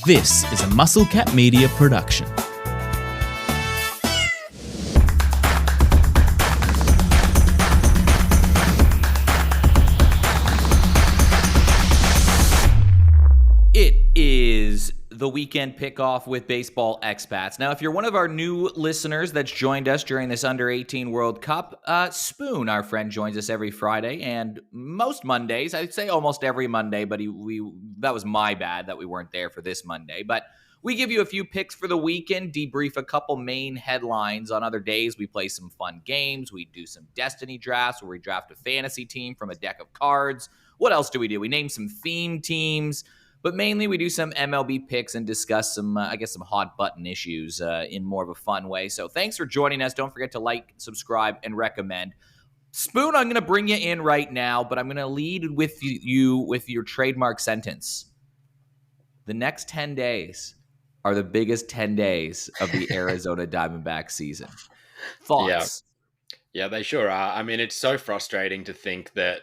This is a Musclecat Media production. It is the weekend pickoff with baseball expats. Now, if you're one of our new listeners that's joined us during this Under-18 World Cup, Spoon, our friend, joins us every Friday and most Mondays. I'd say almost every Monday, but that was my bad that we weren't there for this Monday. But we give you a few picks for the weekend, debrief a couple main headlines. On other days, we play some fun games. We do some Destiny drafts where we draft a fantasy team from a deck of cards. What else do? We name some theme teams. But mainly we do some MLB picks and discuss some, some hot button issues in more of a fun way. So thanks for joining us. Don't forget to like, subscribe, and recommend. Spoon, I'm going to bring you in right now, but I'm going to lead with you with your trademark sentence. The next 10 days are the biggest 10 days of the Arizona Diamondbacks season. Thoughts? Yeah, they sure are. I mean, it's so frustrating to think that,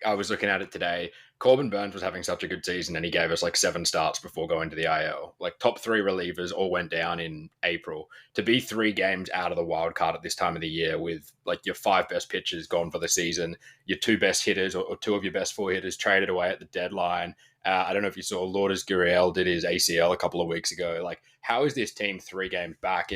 I was looking at it today. Corbin Burns was having such a good season and he gave us 7 starts before going to the IL. Top 3 relievers all went down in April. To be 3 games out of the wild card at this time of the year with your 5 best pitchers gone for the season, your 2 best hitters or 2 of your best 4 hitters traded away at the deadline. I don't know if you saw Lourdes Gurriel did his ACL a couple of weeks ago. How is this team 3 games back?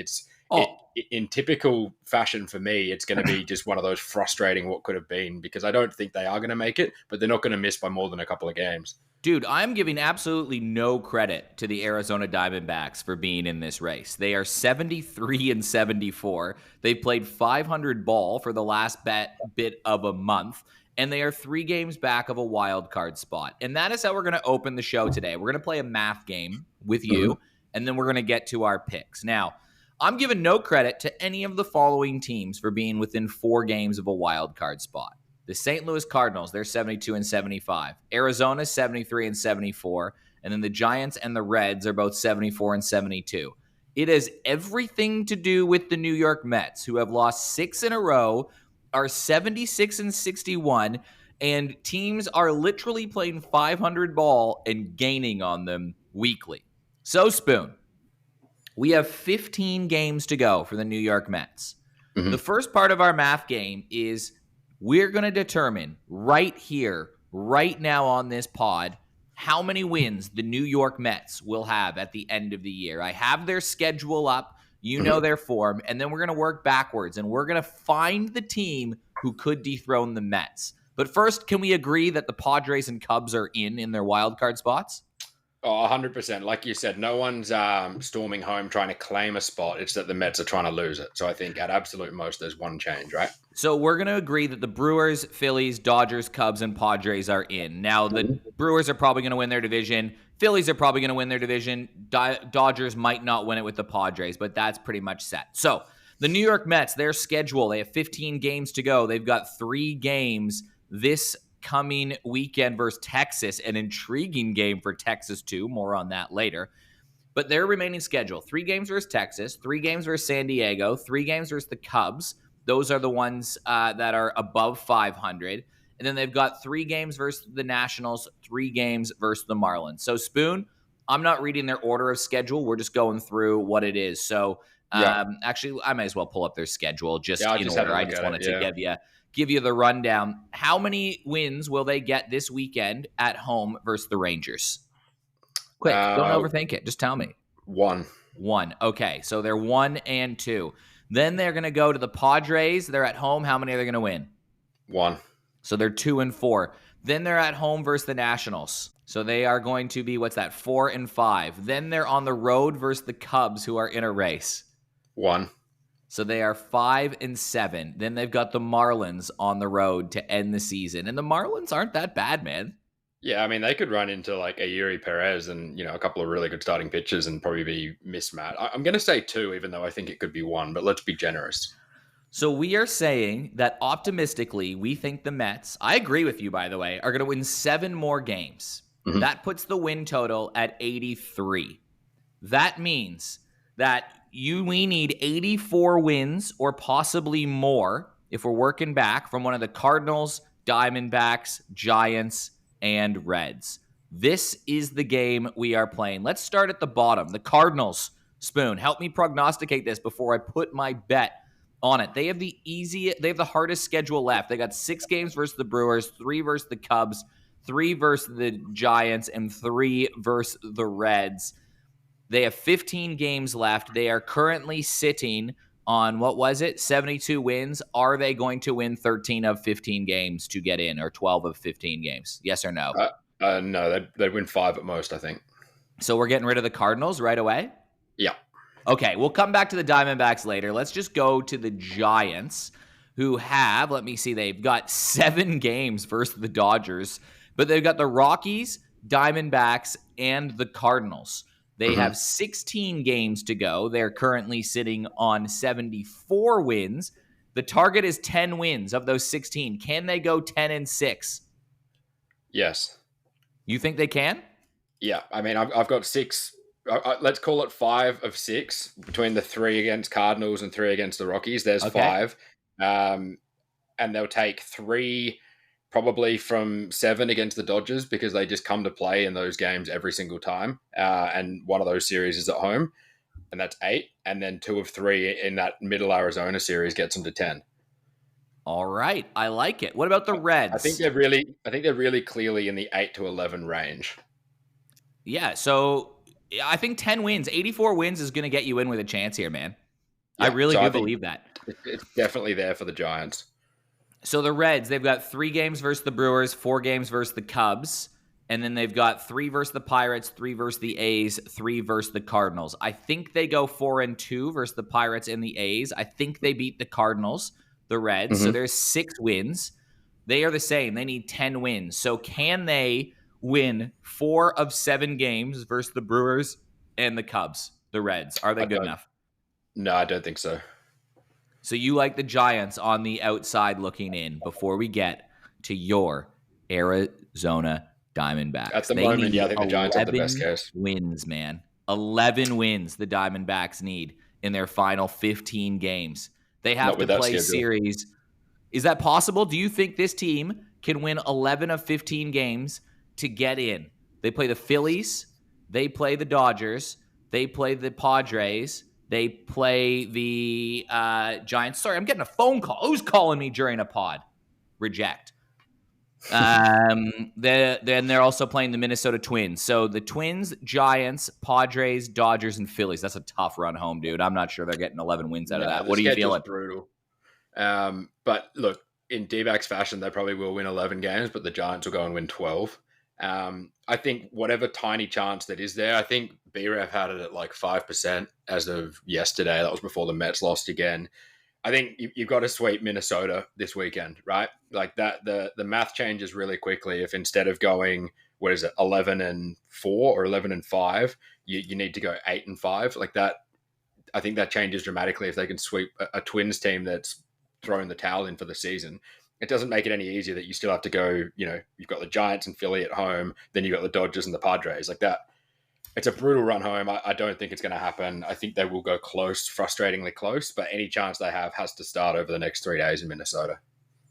In typical fashion for me, it's going to be just one of those frustrating what could have been because I don't think they are going to make it, but they're not going to miss by more than a couple of games. Dude, I'm giving absolutely no credit to the Arizona Diamondbacks for being in this race. They are 73-74. They played 500 ball for the last bit of a month, and they are 3 games back of a wild card spot. And that is how we're going to open the show today. We're going to play a math game with you, and then we're going to get to our picks. Now, I'm giving no credit to any of the following teams for being within 4 games of a wild card spot. The St. Louis Cardinals, they're 72-75. Arizona, 73-74. And then the Giants and the Reds are both 74-72. It has everything to do with the New York Mets, who have lost 6 in a row, are 76-61, and teams are literally playing 500 ball and gaining on them weekly. So, Spoon, we have 15 games to go for the New York Mets. Mm-hmm. The first part of our math game is we're going to determine right here, right now on this pod, how many wins the New York Mets will have at the end of the year. I have their schedule up. You know their form. And then we're going to work backwards, and we're going to find the team who could dethrone the Mets. But first, can we agree that the Padres and Cubs are in their wild card spots? Oh, 100%. Like you said, no one's storming home trying to claim a spot. It's that the Mets are trying to lose it. So I think at absolute most, there's one change, right? So we're going to agree that the Brewers, Phillies, Dodgers, Cubs, and Padres are in. Now, the Brewers are probably going to win their division. Phillies are probably going to win their division. Dodgers might not win it with the Padres, but that's pretty much set. So the New York Mets, their schedule, they have 15 games to go. They've got 3 games this coming weekend versus Texas, an intriguing game for Texas too. More on that later. But their remaining schedule, 3 games versus Texas, 3 games versus San Diego, 3 games versus the Cubs. Those are the ones that are above 500. And then they've got 3 games versus the Nationals, 3 games versus the Marlins. So, Spoon, I'm not reading their order of schedule. We're just going through what it is. So, actually, I might as well pull up their schedule in order. I just wanted to give you the rundown. How many wins will they get this weekend at home versus the Rangers? Quick, don't overthink it. Just tell me. 1. Okay, so they're 1-2. Then they're going to go to the Padres. They're at home. How many are they going to win? 1. So they're 2-4. Then they're at home versus the Nationals. So they are going to be, 4-5. Then they're on the road versus the Cubs, who are in a race. 1. So they are 5-7. Then they've got the Marlins on the road to end the season. And the Marlins aren't that bad, man. Yeah, I mean, they could run into a Yuri Perez and, a couple of really good starting pitchers and probably be mismatched. I'm going to say 2, even though I think it could be 1, but let's be generous. So we are saying that optimistically, we think the Mets, I agree with you, by the way, are going to win 7 more games. Mm-hmm. That puts the win total at 83. That means that we need 84 wins or possibly more if we're working back from one of the Cardinals, Diamondbacks, Giants, and Reds. This is the game we are playing. Let's start at the bottom. The Cardinals, Spoon, help me prognosticate this before I put my bet on it. They have the hardest schedule left. They got 6 games versus the Brewers, 3 versus the Cubs, 3 versus the Giants, and 3 versus the Reds. They have 15 games left. They are currently sitting on, 72 wins. Are they going to win 13 of 15 games to get in, or 12 of 15 games? Yes or no? No, they'd win 5 at most, I think. So we're getting rid of the Cardinals right away? Yeah. Okay, we'll come back to the Diamondbacks later. Let's just go to the Giants, who have, let me see, they've got 7 games versus the Dodgers, but they've got the Rockies, Diamondbacks, and the Cardinals. They have 16 games to go. They're currently sitting on 74 wins. The target is 10 wins of those 16. Can they go 10-6? Yes. You think they can? Yeah. I mean, I've got 6. Let's call it 5 of 6 between the 3 against Cardinals and 3 against the Rockies. There's 5. And they'll take 3 probably from 7 against the Dodgers because they just come to play in those games every single time. And one of those series is at home, and that's 8. And then 2 of 3 in that middle Arizona series gets them to 10. All right. I like it. What about the Reds? I think they're really clearly in the 8 to 11 range. Yeah. So I think 10 wins, 84 wins is going to get you in with a chance here, man. Yeah, I really do believe that. It's definitely there for the Giants. So the Reds, they've got 3 games versus the Brewers, 4 games versus the Cubs, and then they've got 3 versus the Pirates, 3 versus the A's, 3 versus the Cardinals. I think they go 4-2 versus the Pirates and the A's. I think they beat the Cardinals, the Reds. So there's 6 wins. They are the same. They need 10 wins. So can they win 4 of 7 games versus the Brewers and the Cubs, the Reds? Are they good enough? No, I don't think so. So you like the Giants on the outside looking in before we get to your Arizona Diamondbacks. At the moment, I think the Giants are the best case. Wins, man. 11 wins the Diamondbacks need in their final 15 games. They have to play series. Is that possible? Do you think this team can win 11 of 15 games to get in? They play the Phillies. They play the Dodgers. They play the Padres. They play the Giants. Sorry, I'm getting a phone call. Who's calling me during a pod? Reject. Then they're also playing the Minnesota Twins. So the Twins, Giants, Padres, Dodgers, and Phillies. That's a tough run home, dude. I'm not sure they're getting 11 wins out of that. What are you feeling? Brutal. But look, in D-backs fashion, they probably will win 11 games, but the Giants will go and win 12. I think whatever tiny chance that is there, I think BREF had it at like 5% as of yesterday. That was before the Mets lost again. I think you've got to sweep Minnesota this weekend, right? Like that, the math changes really quickly. If instead of going, 11-4 or 11-5, you need to go 8-5 like that. I think that changes dramatically if they can sweep a Twins team that's thrown the towel in for the season. It doesn't make it any easier that you still have to go, you've got the Giants and Philly at home, then you've got the Dodgers and the Padres. Like that, it's a brutal run home. I don't think it's going to happen. I think they will go close, frustratingly close, but any chance they have has to start over the next 3 days in Minnesota.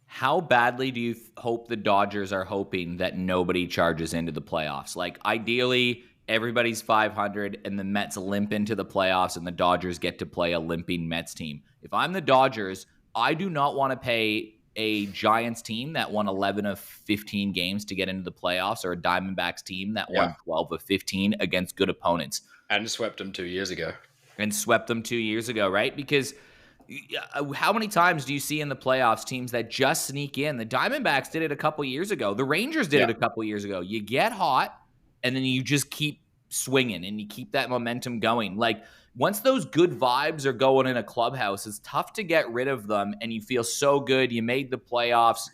How badly do you hope the Dodgers are hoping that nobody charges into the playoffs? Like, ideally, everybody's 500 and the Mets limp into the playoffs and the Dodgers get to play a limping Mets team. If I'm the Dodgers, I do not want to pay a Giants team that won 11 of 15 games to get into the playoffs, or a Diamondbacks team that won 12 of 15 against good opponents. And swept them 2 years ago. Right? Because how many times do you see in the playoffs teams that just sneak in? The Diamondbacks did it a couple years ago. The Rangers did it a couple years ago. You get hot, and then you just keep swinging, and you keep that momentum going. Like, once those good vibes are going in a clubhouse, it's tough to get rid of them, and you feel so good. You made the playoffs.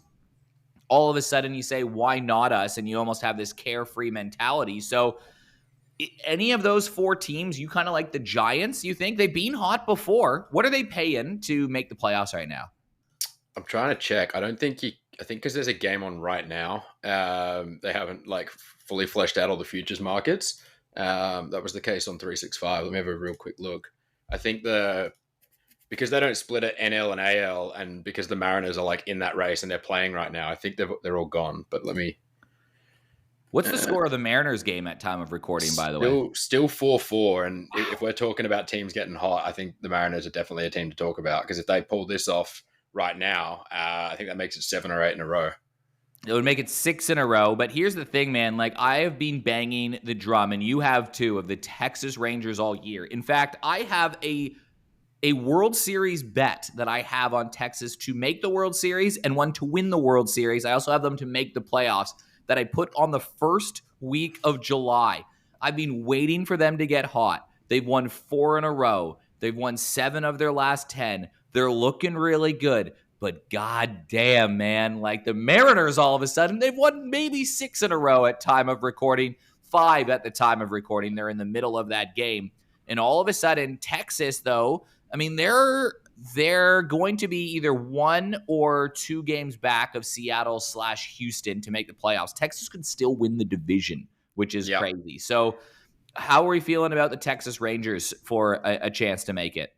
All of a sudden, you say, why not us? And you almost have this carefree mentality. So any of those 4 teams, you kind of like the Giants, you think? They've been hot before. What are they paying to make the playoffs right now? I'm trying to check. I think because there's a game on right now, they haven't fully fleshed out all the futures markets. That was the case on 365. Let me have a real quick look. I think because they don't split it NL and AL, and because the Mariners are in that race and they're playing right now, I think they're all gone. But let me What's the score of the Mariners game at time of recording, by the way? Still 4-4, and if we're talking about teams getting hot, I think the Mariners are definitely a team to talk about, because if they pull this off right now, I think that makes it 7 or 8 in a row. It would make it 6 in a row. But here's the thing, man. Like, I have been banging the drum, and you have too, of the Texas Rangers all year. In fact, I have a World Series bet that I have on Texas to make the World Series and one to win the World Series. I also have them to make the playoffs that I put on the first week of July. I've been waiting for them to get hot. They've won 4 in a row. They've won 7 of their last 10. They're looking really good. But goddamn, man, like the Mariners all of a sudden, they've won maybe 6 in a row at time of recording, 5 at the time of recording. They're in the middle of that game. And all of a sudden, Texas, though, I mean, they're going to be either 1 or 2 games back of Seattle/Houston to make the playoffs. Texas could still win the division, which is crazy. So how are we feeling about the Texas Rangers for a chance to make it?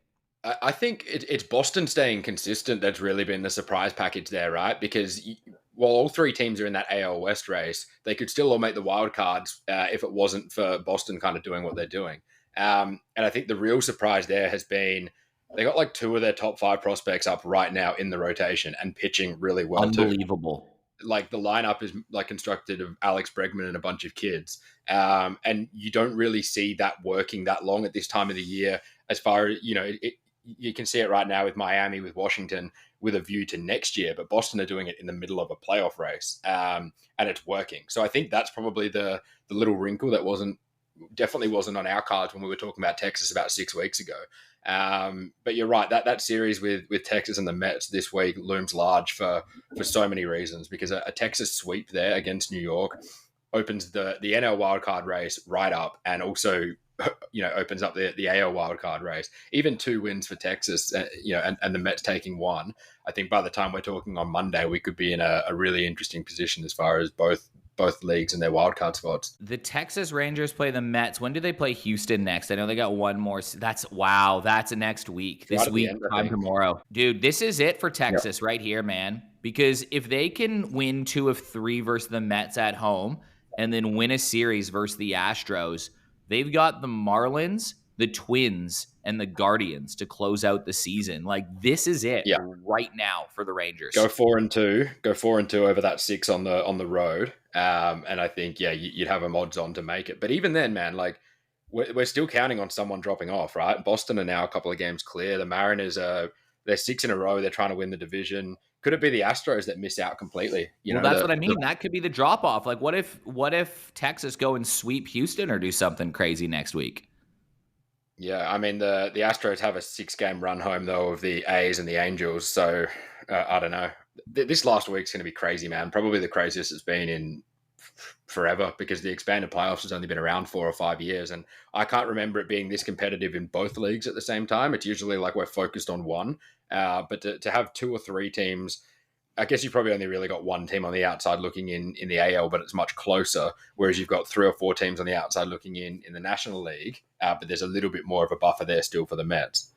I think it's Boston staying consistent that's really been the surprise package there, right? Because while all 3 teams are in that AL West race, they could still all make the wild cards if it wasn't for Boston kind of doing what they're doing. And I think the real surprise there has been they got like 2 of their top 5 prospects up right now in the rotation and pitching really well. Unbelievable. Too. Like the lineup is like constructed of Alex Bregman and a bunch of kids. And you don't really see that working that long at this time of the year. As far as, you can see it right now with Miami, with Washington, with a view to next year, but Boston are doing it in the middle of a playoff race, and it's working. So I think that's probably the little wrinkle that definitely wasn't on our cards when we were talking about Texas about 6 weeks ago. But you're right, that series with Texas and the Mets this week looms large for so many reasons, because a Texas sweep there against New York opens the NL wildcard race right up, and also opens up the AL wildcard race. Even 2 wins for Texas, and the Mets taking 1. I think by the time we're talking on Monday, we could be in a really interesting position as far as both leagues and their wildcard spots. The Texas Rangers play the Mets. When do they play Houston next? I know they got 1 more. That's next week. This week, time tomorrow. Dude, this is it for Texas right here, man. Because if they can win 2 of 3 versus the Mets at home and then win a series versus the Astros, they've got the Marlins, the Twins, and the Guardians to close out the season. Like, this is it right now for the Rangers. Go 4-2. Go 4-2 over that 6 on the road. And I think, you'd have them odds on to make it. But even then, man, like, we're still counting on someone dropping off, right? Boston are now a couple of games clear. The Mariners they're 6 in a row. They're trying to win the division. Could it be the Astros that miss out completely? That's what I mean. That could be the drop off. Like, what if Texas go and sweep Houston or do something crazy next week? Yeah, I mean the Astros have a 6-game run home though of the A's and the Angels. So I don't know. This last week's going to be crazy, man. Probably the craziest it's been in forever, because the expanded playoffs has only been around 4 or 5 years, and I can't remember it being this competitive in both leagues at the same time. It's usually like we're focused on one, but to have 2 or 3 teams, I guess you probably only really got 1 team on the outside looking in the AL, but it's much closer, whereas you've got 3 or 4 teams on the outside looking in the National League, but there's a little bit more of a buffer there still for the Mets.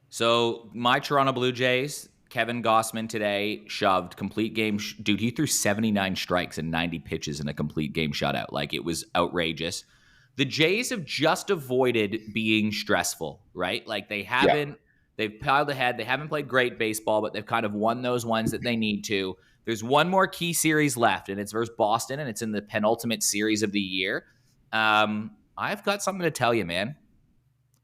So my Toronto Blue Jays, Kevin Gossman today shoved complete game. Dude, he threw 79 strikes and 90 pitches in a complete game shutout. Like, it was outrageous. The Jays have just avoided being stressful, right? Like, they haven't, they've piled ahead. They haven't played great baseball, but they've kind of won those ones that they need to. There's one more key series left, and it's versus Boston, and it's in the penultimate series of the year. I've got something to tell you, man.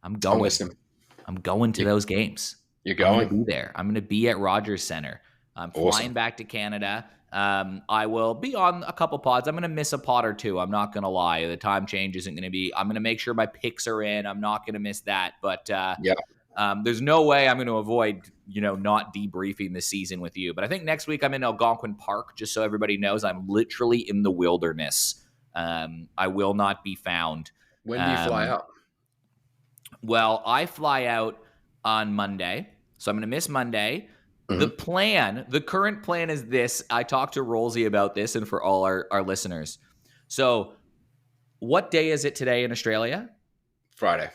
I'm going to those games. You're going? I'm going to be there. I'm going to be at Rogers Center. I'm flying back to Canada. I will be on a couple pods. I'm going to miss a pod or 2. I'm not going to lie. The time change isn't going to be. I'm going to make sure my picks are in. I'm not going to miss that. But there's no way I'm going to avoid, not debriefing the season with you. But I think next week I'm in Algonquin Park, just so everybody knows I'm literally in the wilderness. I will not be found. When do you fly out? Well, I fly out on Monday, so I'm going to miss Monday. Mm-hmm. The current plan is this. I talked to Rolsey about this, and for all our listeners. So what day is it today in Australia? Friday.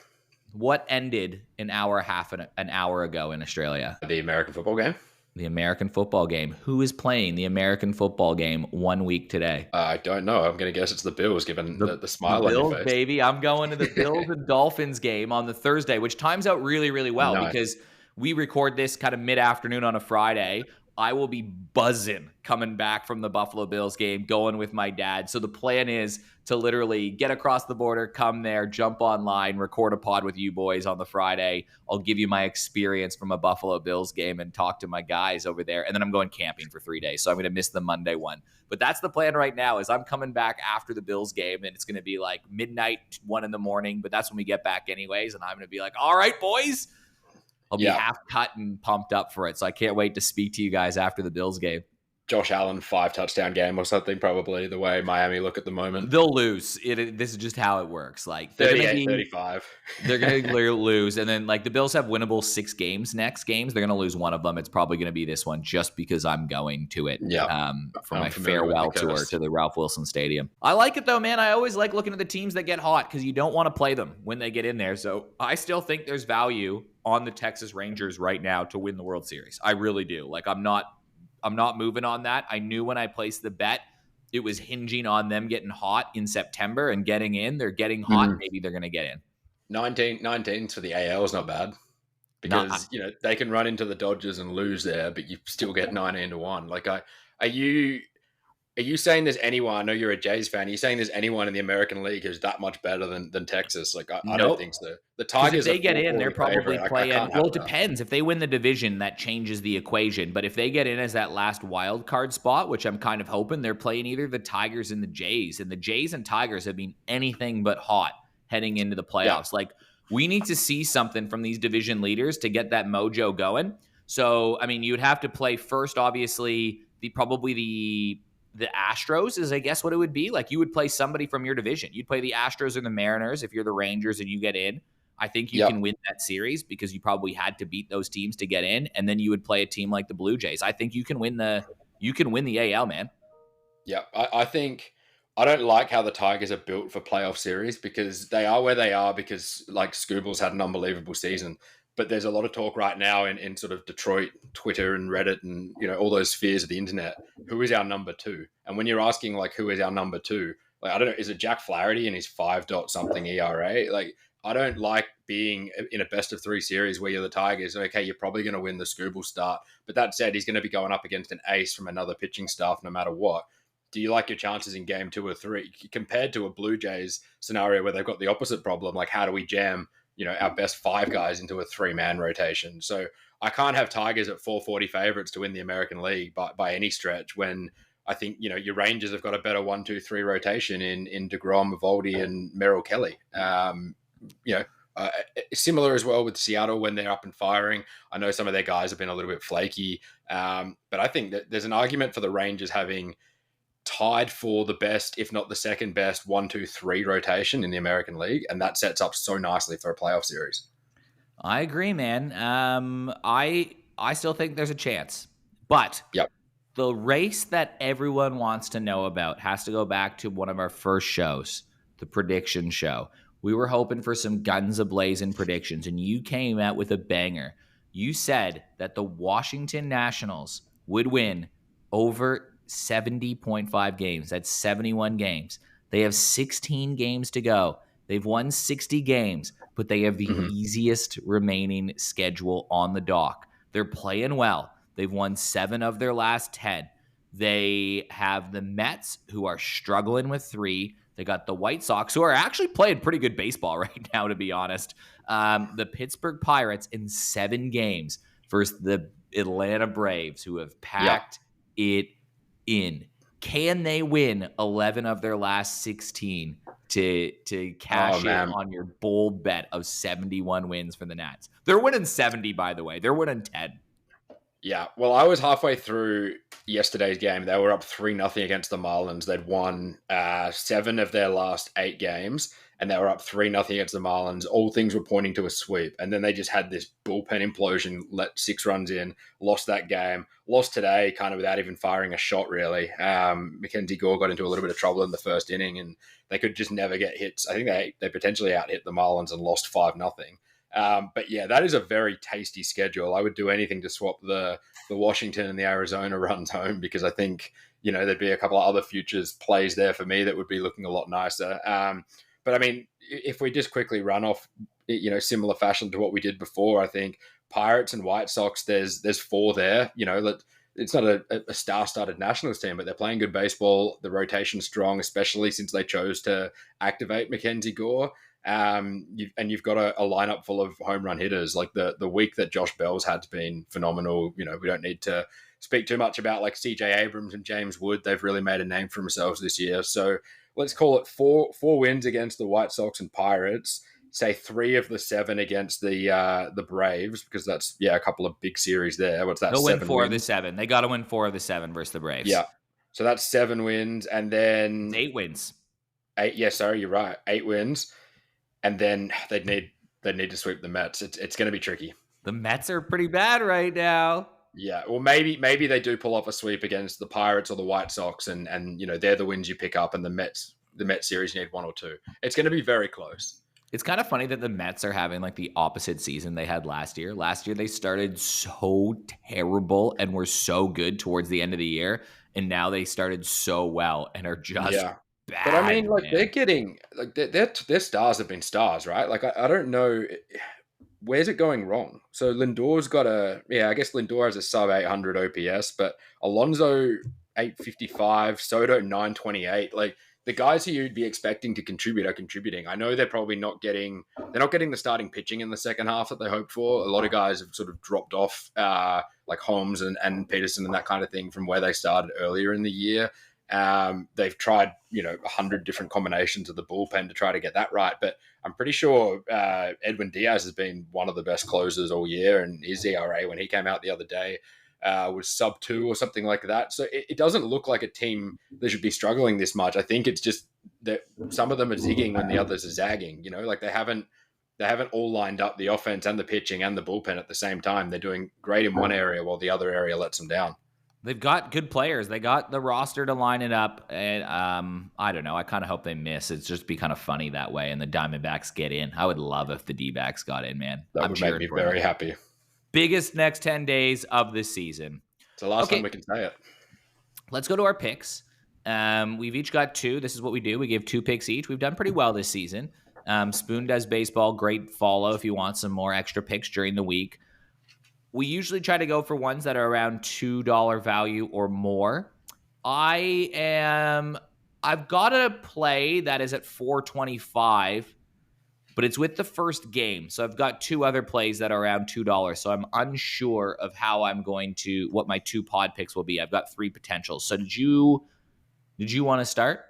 What ended an hour ago in Australia? The American football game. The American football game. Who is playing the American football game 1 week today? I don't know. I'm going to guess it's the Bills, given the The smile on your Bills, face. baby. I'm going to the Bills and Dolphins game on the Thursday, which times out really, really well Nice. because we record this kind of mid-afternoon on a Friday. I will be buzzing coming back from the Buffalo Bills game, going with my dad. So the plan is to literally get across the border, come there, jump online, record a pod with you boys on the Friday. I'll give you my experience from a Buffalo Bills game and talk to my guys over there. And then I'm going camping for 3 days. So I'm going to miss the Monday one. But that's the plan right now is I'm coming back after the Bills game, and it's going to be like midnight, 1 a.m. But that's when we get back anyways. And I'm going to be like, all right, boys. I'll be half cut and pumped up for it. So I can't wait to speak to you guys after the Bills game. Josh Allen 5-touchdown game or something, probably the way Miami look at the moment. They'll lose. This is just how it works. Like 38-35. They're going to lose. And then like the Bills have winnable 6 games next games. They're going to lose one of them. It's probably going to be this one just because I'm going to it for my farewell tour to the Ralph Wilson Stadium. I like it though, man. I always like looking at the teams that get hot because you don't want to play them when they get in there. So I still think there's value on the Texas Rangers right now to win the World Series. I really do. Like I'm not moving on that. I knew when I placed the bet, it was hinging on them getting hot in September and getting in. They're getting hot. Maybe they're going to get in. 19 for the AL is not bad because, they can run into the Dodgers and lose there, but you still get 19-1. Like, are you saying there's anyone, I know you're a Jays fan, are you saying there's anyone in the American League who's that much better than Texas? Like, I don't think so. The Tigers, if they get in, they're probably playing. Well, it that. depends. If they win the division, that changes the equation. But if they get in as that last wild card spot, which I'm kind of hoping, they're playing either the Tigers and the Jays. And the Jays and Tigers have been anything but hot heading into the playoffs. Yeah. Like, we need to see something from these division leaders to get that mojo going. So, I mean, you'd have to play first, obviously, the Astros is, I guess, what it would be. Like, you would play somebody from your division. You'd play the Astros or the Mariners if you're the Rangers and you get in. I think you can win that series because you probably had to beat those teams to get in, and then you would play a team like the Blue Jays. I think you can win the AL, man. Yeah, I think I don't like how the Tigers are built for playoff series because they are where they are because like Scooble's had an unbelievable season. But there's a lot of talk right now in sort of Detroit, Twitter and Reddit and, all those spheres of the internet. Who is our number 2? And when you're asking, like, who is our number 2, like, I don't know, is it Jack Flaherty and his 5-something ERA? Like, I don't like being in a best-of-3 series where you're the Tigers. Okay, you're probably going to win the Scooble start. But that said, he's going to be going up against an ace from another pitching staff no matter what. Do you like your chances in game 2 or 3? Compared to a Blue Jays scenario where they've got the opposite problem, like how do we jam our best 5 guys into a 3-man rotation. So I can't have Tigers at 440 favorites to win the American League by any stretch when I think, your Rangers have got a better 1-2-3 rotation in DeGrom, Eovaldi, and Merrill Kelly. Similar as well with Seattle when they're up and firing. I know some of their guys have been a little bit flaky, but I think that there's an argument for the Rangers having tied for the best, if not the second best, 1-2-3 rotation in the American League, and that sets up so nicely for a playoff series. I agree, man. I still think there's a chance, but the race that everyone wants to know about has to go back to one of our first shows, the prediction show. We were hoping for some guns a-blazing predictions, and you came out with a banger. You said that the Washington Nationals would win over 70.5 games. That's 71 games. They have 16 games to go. They've won 60 games, but they have the easiest remaining schedule on the dock. They're playing well. They've won 7 of their last 10. They have the Mets, who are struggling with 3. They got the White Sox, who are actually playing pretty good baseball right now, to be honest. The Pittsburgh Pirates in 7 games versus the Atlanta Braves, who have packed it in. Can they win 11 of their last 16 to cash in on your bold bet of 71 wins for the Nats? They're winning 70, by the way. They're winning 10. Yeah, well, I was halfway through yesterday's game. They were up 3-0 against the Marlins. They'd won 7 of their last 8 games, and they were up 3-0 against the Marlins. All things were pointing to a sweep. And then they just had this bullpen implosion, let 6 runs in, lost that game, lost today kind of without even firing a shot, really. Mackenzie Gore got into a little bit of trouble in the first inning, and they could just never get hits. I think they potentially out-hit the Marlins and lost 5-0. But yeah, that is a very tasty schedule. I would do anything to swap the Washington and the Arizona runs home, because I think, there'd be a couple of other futures plays there for me that would be looking a lot nicer. But I mean, if we just quickly run off, similar fashion to what we did before, I think Pirates and White Sox, there's four there. It's not a star-studded Nationals team, but they're playing good baseball. The rotation's strong, especially since they chose to activate Mackenzie Gore. You've got a lineup full of home run hitters. Like the week that Josh Bell's had's been phenomenal. We don't need to speak too much about like CJ Abrams and James Wood. They've really made a name for themselves this year. So let's call it four wins against the White Sox and Pirates. Say 3 of the 7 against the Braves, because that's a couple of big series there. What's that? They'll win 4 wins? of the 7. They got to win 4 of the 7 versus the Braves. Yeah, so that's 7 wins, and then it's 8 wins. 8. Yeah, sorry, you're right. 8 wins, and then they'd need to sweep the Mets. It's going to be tricky. The Mets are pretty bad right now. Yeah, well, maybe they do pull off a sweep against the Pirates or the White Sox, and they're the wins you pick up, and the Mets series you need 1 or 2. It's going to be very close. It's kind of funny that the Mets are having like the opposite season they had last year. Last year they started so terrible and were so good towards the end of the year, and now they started so well and are just bad. But I mean, like, man, they're getting like their stars have been stars, right? Like I don't know, where's it going wrong? So Lindor's got I guess Lindor has a sub 800 OPS, but Alonso 855, Soto 928. Like, the guys who you'd be expecting to contribute are contributing. I know they're probably not getting the starting pitching in the second half that they hoped for. A lot of guys have sort of dropped off, like Holmes and Peterson and that kind of thing, from where they started earlier in the year. They've tried, 100 different combinations of the bullpen to try to get that right. But I'm pretty sure Edwin Diaz has been one of the best closers all year, and his ERA when he came out the other day was sub 2 or something like that. So it doesn't look like a team that should be struggling this much. I think it's just that some of them are zigging when the others are zagging. Like they haven't all lined up the offense and the pitching and the bullpen at the same time. They're doing great in one area while the other area lets them down. They've got good players. They got the roster to line it up, and I don't know. I kind of hope they miss. It's just be kind of funny that way, and the Diamondbacks get in. I would love if the D-backs got in, man. That would make me very happy. Biggest next 10 days of the season. It's the last time we can say it. Let's go to our picks. We've each got 2. This is what we do. We give 2 picks each. We've done pretty well this season. Spoon Does Baseball. Great follow if you want some more extra picks during the week. We usually try to go for ones that are around $2 value or more. I've got a play that is at $4.25, but it's with the first game. So I've got 2 other plays that are around $2. So I'm unsure of how what my 2 pod picks will be. I've got 3 potentials. So did you want to start?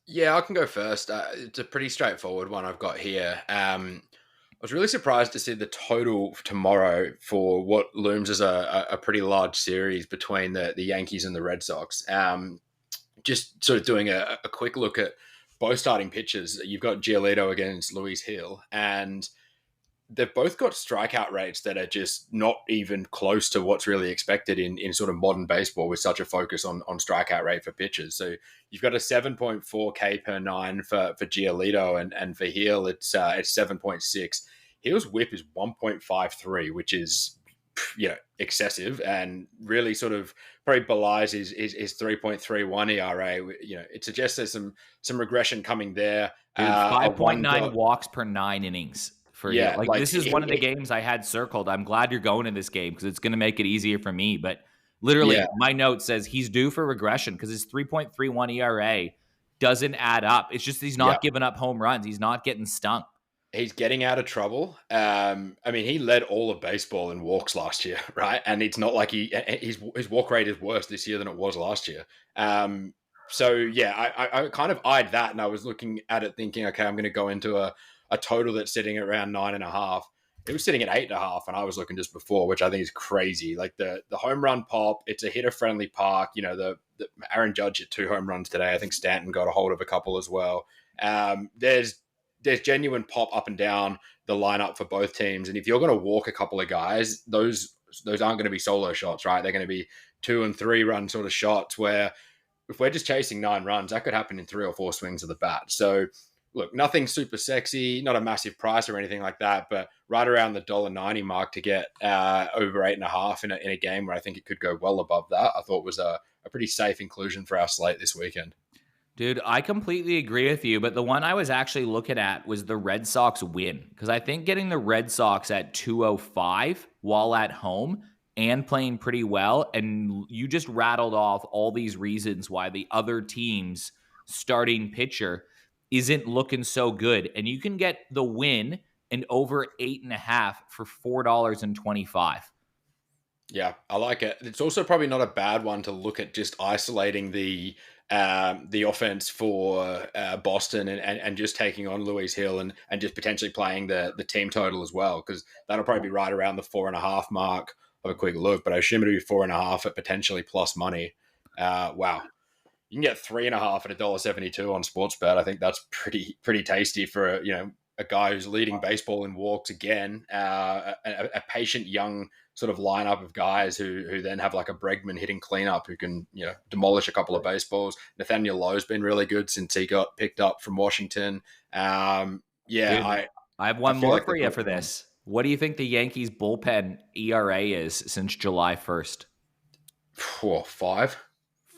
Yeah, I can go first. It's a pretty straightforward one I've got here. I was really surprised to see the total tomorrow for what looms as a pretty large series between the Yankees and the Red Sox. Just sort of doing a quick look at both starting pitchers. You've got Giolito against Luis Hill, and they've both got strikeout rates that are just not even close to what's really expected in sort of modern baseball, with such a focus on strikeout rate for pitchers. So you've got a 7.4 K per 9 for Giolito, and for Hill it's 7.6. Hill's whip is 1.53, which is excessive, and really sort of probably belies his 3.31 ERA. It suggests there's some regression coming there. 5.9 walks per 9 innings. This is one of the games I had circled. I'm glad you're going in this game because it's going to make it easier for me. But literally, my note says he's due for regression because his 3.31 ERA doesn't add up. It's just he's not giving up home runs. He's not getting stung. He's getting out of trouble. He led all of baseball in walks last year, right? And it's not like his walk rate is worse this year than it was last year. I kind of eyed that, and I was looking at it thinking, okay, I'm going to go into a total that's sitting around 9.5. It was sitting at 8.5, and I was looking just before, which I think is crazy. Like the home run pop, it's a hitter-friendly park. The Aaron Judge hit 2 home runs today. I think Stanton got a hold of a couple as well. There's genuine pop up and down the lineup for both teams. And if you're going to walk a couple of guys, those aren't going to be solo shots, right? They're going to be 2 and 3 run sort of shots where if we're just chasing 9 runs, that could happen in 3 or 4 swings of the bat. So look, nothing super sexy, not a massive price or anything like that, but right around the $1.90 mark to get over 8.5 in a game where I think it could go well above that, I thought was a pretty safe inclusion for our slate this weekend. Dude, I completely agree with you, but the one I was actually looking at was the Red Sox win, because I think getting the Red Sox at 205 while at home and playing pretty well, and you just rattled off all these reasons why the other team's starting pitcher isn't looking so good, and you can get the win and over 8.5 for $4.25. Yeah, I like it. It's also probably not a bad one to look at just isolating the offense for Boston and just taking on Louis Hill and just potentially playing the team total as well, because that'll probably be right around the 4.5 mark of a quick look. But I assume it'll be 4.5 at potentially plus money. Wow, you can get 3.5 at $1.72 on Sportsbet. I think that's pretty tasty for a guy who's leading baseball in walks again. A patient young sort of lineup of guys who then have like a Bregman hitting cleanup who can demolish a couple of baseballs. Nathaniel Lowe's been really good since he got picked up from Washington. Yeah, Dude, I have I one feel more like for they've you got for it wrong. this. What do you think the Yankees bullpen ERA is since July 1st? 5.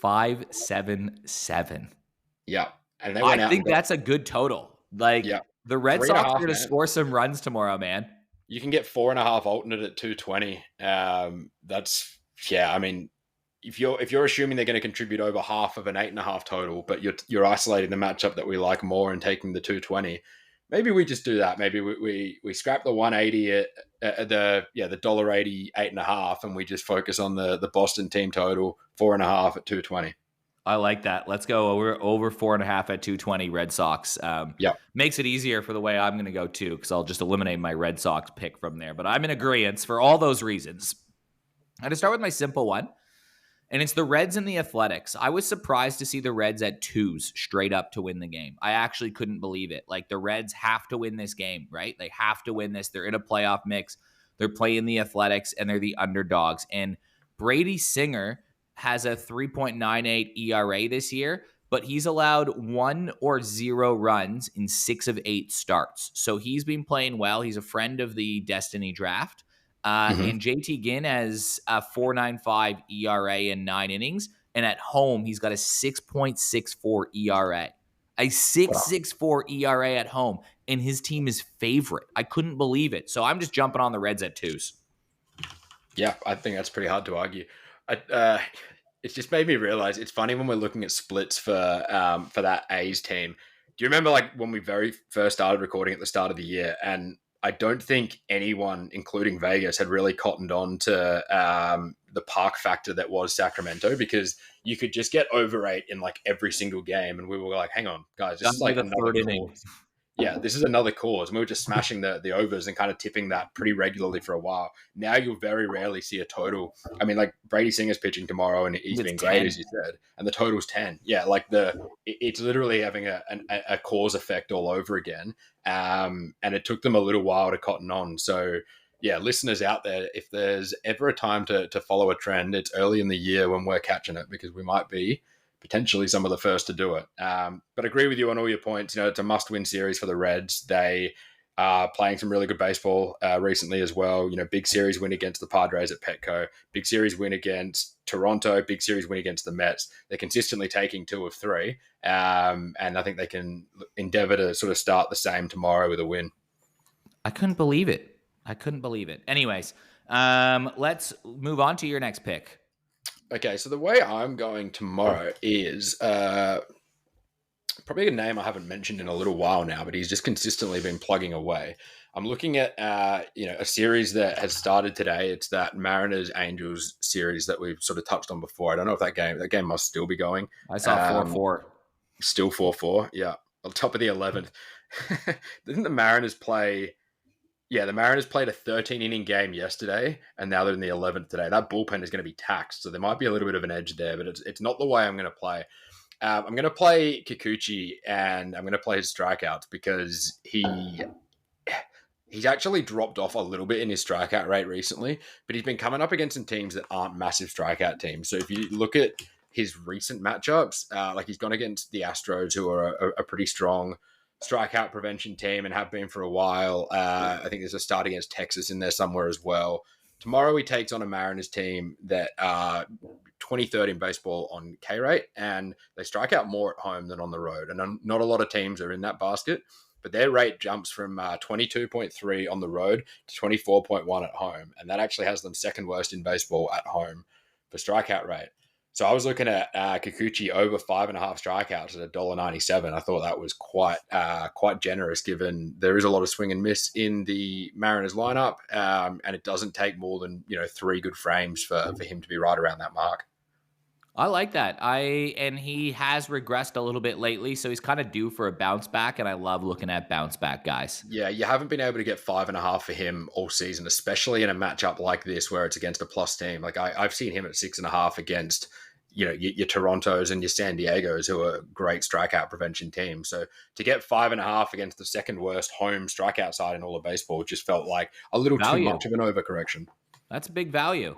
5.77. Yeah, and they I went out and think got that's a good total. Like yeah the Red three and a Sox are half, going to man. score some runs tomorrow, man. You can get 4.5 alternate at 220. That's yeah. I mean, if you're assuming they're going to contribute over half of an 8.5 total, but you're isolating the matchup that we like more and taking the 220, maybe we just do that. Maybe we scrap the 180 at the $1.80 8.5, and we just focus on the Boston team total 4.5 at 220. I like that. Let's go over 4.5 at 220 Red Sox. Yeah. Makes it easier for the way I'm going to go too, because I'll just eliminate my Red Sox pick from there. But I'm in agreement for all those reasons. I'm going to start with my simple one, and it's the Reds and the Athletics. I was surprised to see the Reds at 2s straight up to win the game. I actually couldn't believe it. Like, the Reds have to win this game, right? They have to win this. They're in a playoff mix. They're playing the Athletics, and they're the underdogs. And Brady Singer has a 3.98 ERA this year, but he's allowed 1 or 0 runs in 6 of 8 starts. So he's been playing well. He's a friend of the Destiny draft. Mhm. And JT Ginn has a 4.95 ERA in 9 innings. And at home, he's got a 6.64 ERA. A Wow. 6.64 ERA at home. And his team is favorite. I couldn't believe it. So I'm just jumping on the Reds at 2s. Yeah, I think that's pretty hard to argue. It's just made me realize it's funny when we're looking at splits for that A's team. Do you remember like when we very first started recording at the start of the year? And I don't think anyone, including Vegas, had really cottoned on to the park factor that was Sacramento, because you could just get over 8 in like every single game, and we were like, "Hang on, guys, this Done is by like the another third inning. cause." Yeah, this is another cause. And we were just smashing the overs and kind of tipping that pretty regularly for a while. Now you'll very rarely see a total. I mean, like Brady Singer's pitching tomorrow, and he's It's been great, 10. as you said, and the total's 10. Yeah, like it's literally having a cause effect all over again. And it took them a little while to cotton on. So yeah, listeners out there, if there's ever a time to follow a trend, it's early in the year when we're catching it, because we might be potentially some of the first to do it. But I agree with you on all your points. It's a must-win series for the Reds. They are playing some really good baseball recently as well. Big series win against the Padres at Petco, big series win against Toronto, big series win against the Mets. They're consistently taking 2 of 3. And I think they can endeavor to sort of start the same tomorrow with a win. I couldn't believe it. Anyways, let's move on to your next pick. Okay, so the way I'm going tomorrow is probably a name I haven't mentioned in a little while now, but he's just consistently been plugging away. I'm looking at a series that has started today. It's that Mariners Angels series that we've sort of touched on before. I don't know if that game must still be going. I saw 4-4. Still 4-4. Yeah, on top of the 11th. Didn't the Mariners play? Yeah, the Mariners played a 13-inning game yesterday, and now they're in the 11th today. That bullpen is going to be taxed, so there might be a little bit of an edge there, but it's not the way I'm going to play. I'm going to play Kikuchi, and I'm going to play his strikeouts, because he's actually dropped off a little bit in his strikeout rate recently, but he's been coming up against some teams that aren't massive strikeout teams. So if you look at his recent matchups, like he's gone against the Astros, who are a pretty strong strikeout prevention team and have been for a while. I think there's a start against Texas in there somewhere as well. Tomorrow he takes on a Mariners team that 23rd in baseball on K rate, and they strike out more at home than on the road. And not a lot of teams are in that basket, but their rate jumps from 22.3 on the road to 24.1 at home. And that actually has them second worst in baseball at home for strikeout rate. So I was looking at Kikuchi over 5.5 strikeouts at $1.97. I thought that was quite generous, given there is a lot of swing and miss in the Mariners lineup, and it doesn't take more than 3 good frames for him to be right around that mark. I like that. And he has regressed a little bit lately, so he's kind of due for a bounce back, and I love looking at bounce back guys. Yeah, you haven't been able to get 5.5 for him all season, especially in a matchup like this where it's against a plus team. Like I've seen him at 6.5 against your Torontos and your San Diegos, who are great strikeout prevention teams. So to get 5.5 against the second worst home strikeout side in all of baseball just felt like a little too much of an overcorrection. That's big value.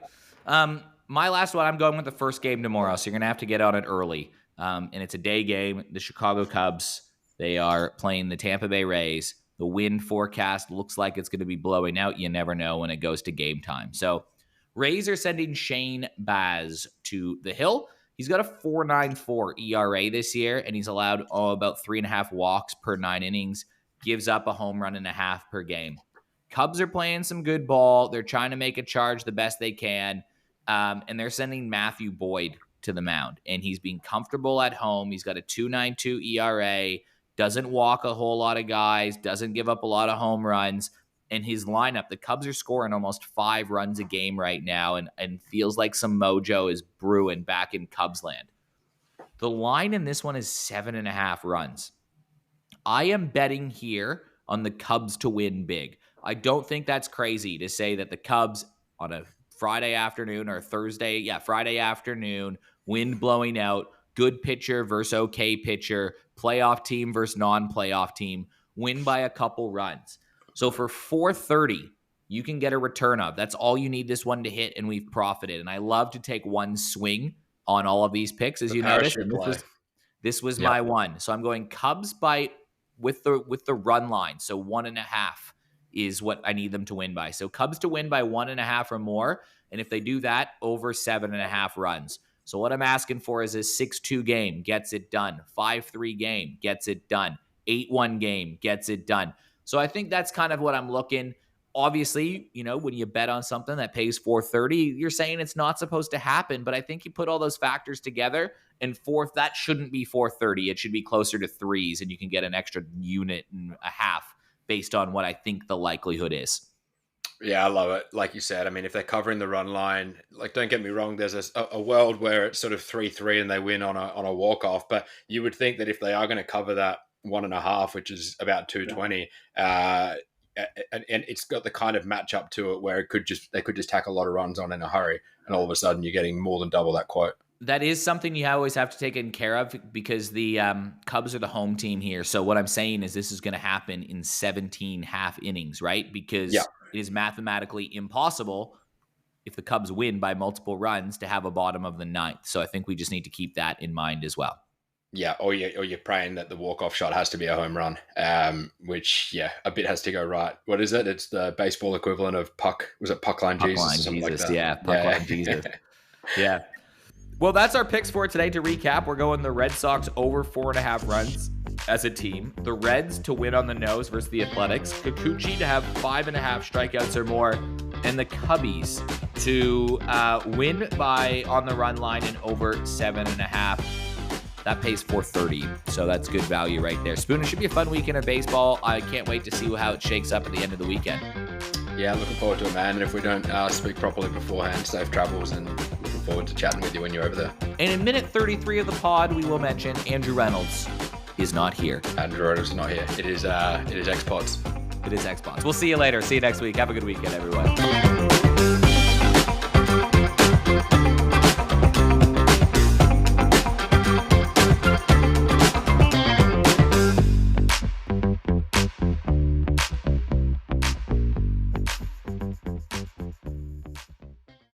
My last one, I'm going with the first game tomorrow, so you're going to have to get on it early. And it's a day game. The Chicago Cubs, they are playing the Tampa Bay Rays. The wind forecast looks like it's going to be blowing out. You never know when it goes to game time. So Rays are sending Shane Baz to the hill. He's got a 4.94 ERA this year, and he's allowed about 3.5 walks per 9 innings, gives up a home run and a half per game. Cubs are playing some good ball. They're trying to make a charge the best they can, and they're sending Matthew Boyd to the mound, and he's being comfortable at home. He's got a 2.92 ERA, doesn't walk a whole lot of guys, doesn't give up a lot of home runs. And his lineup, the Cubs are scoring almost 5 runs a game right now, and feels like some mojo is brewing back in Cubs land. The line in this one is 7.5 runs. I am betting here on the Cubs to win big. I don't think that's crazy to say that the Cubs on a Friday afternoon or Friday afternoon, wind blowing out, good pitcher versus okay pitcher, playoff team versus non-playoff team, win by a couple runs. So for 430, you can get a return of. That's all you need this one to hit, and we've profited. And I love to take one swing on all of these picks, as you noticed. This was my one. So I'm going Cubs by with the run line. So 1.5 is what I need them to win by. So Cubs to win by 1.5 or more. And if they do that, over 7.5 runs. So what I'm asking for is a 6-2 game, gets it done. 5-3 game, gets it done. 8-1 game, gets it done. So I think that's kind of what I'm looking. Obviously, when you bet on something that pays 430, you're saying it's not supposed to happen. But I think you put all those factors together, and that shouldn't be 430. It should be closer to 3s, and you can get an extra unit and a half based on what I think the likelihood is. Yeah, I love it. Like you said, I mean, if they're covering the run line, like, don't get me wrong, there's a world where it's sort of 3-3 and they win on a walk-off. But you would think that if they are going to cover that 1.5, which is about 220, and it's got the kind of matchup to it where they could just tack a lot of runs on in a hurry, and all of a sudden you're getting more than double that quote. That is something you always have to take care of, because the Cubs are the home team here. So what I'm saying is this is going to happen in 17 half innings, right? Because it is mathematically impossible if the Cubs win by multiple runs to have a bottom of the 9th. So I think we just need to keep that in mind as well. Yeah, or you're praying that the walk-off shot has to be a home run, which, a bit has to go right. What is it? It's the baseball equivalent of puck. Was it Puckline Jesus or something like that? Yeah, Puckline Jesus. Yeah. Well, that's our picks for today. To recap, we're going the Red Sox over 4.5 runs as a team, the Reds to win on the nose versus the Athletics, Kikuchi to have 5.5 strikeouts or more, and the Cubbies to win by on the run line and over 7.5. That pays $4.30, so that's good value right there. Spoon, it should be a fun weekend of baseball. I can't wait to see how it shakes up at the end of the weekend. Yeah, looking forward to it, man. And if we don't speak properly beforehand, safe travels, and looking forward to chatting with you when you're over there. And in minute 33 of the pod, we will mention Andrew Reynolds is not here. Andrew Reynolds is not here. It is Xbox. It is Xbox. We'll see you later. See you next week. Have a good weekend, everyone.